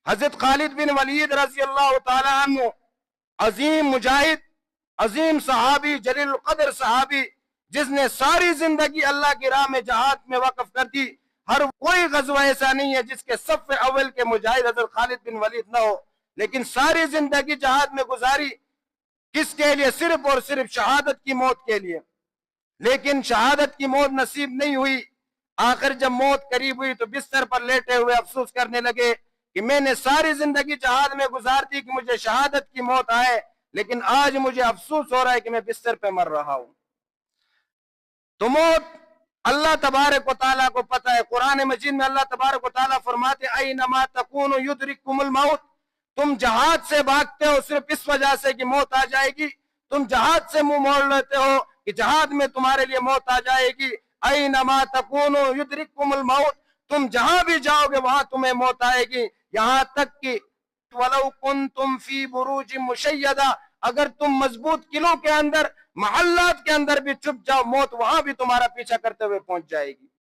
हजरत खालिद बिन वलीद रजी अल्लाह तआला अन्हु, अजीम मुजाहिद, अजीम सहाबी, जलील कदर सहाबी, जिसने सारी जिंदगी अल्लाह की राह में जहाद में वक्फ कर दी। हर कोई गज़वा ऐसा नहीं है जिसके सफ़ अव्वल के मुजाहिद हजरत खालिद बिन वलीद न हो, लेकिन सारी जिंदगी जहाद में गुजारी। किसके लिए? सिर्फ और सिर्फ शहादत की मौत के लिए। लेकिन शहादत की मौत नसीब नहीं हुई। आखिर जब मौत करीब हुई तो बिस्तर पर लेटे हुए अफसोस करने लगे कि मैंने सारी जिंदगी जहाद में गुजार दी कि मुझे शहादत की मौत आए, लेकिन आज मुझे अफसोस हो रहा है कि मैं बिस्तर पे मर रहा हूं। तो मौत अल्लाह तबारक व तआला को पता है। कुरान मजीद में अल्लाह तबारक व तआला फरमाते, ऐनमा तकूनु युदरिकुमुल मौत। तुम जहाद से भागते हो सिर्फ इस वजह से कि मौत आ जाएगी। तुम जहाद से मुंह मोड़ लेते हो कि जहाद में तुम्हारे लिए मौत आ जाएगी। ऐनमा तकूनु युदरिकुमुल मौत। तुम जहां भी जाओगे वहां तुम्हें मौत आएगी। यहां तक कि वलौ कुंतुम फी बुरूज मुशय्यदा, अगर तुम मजबूत किलों के अंदर, महल्लात के अंदर भी छुप जाओ, मौत वहां भी तुम्हारा पीछा करते हुए पहुंच जाएगी।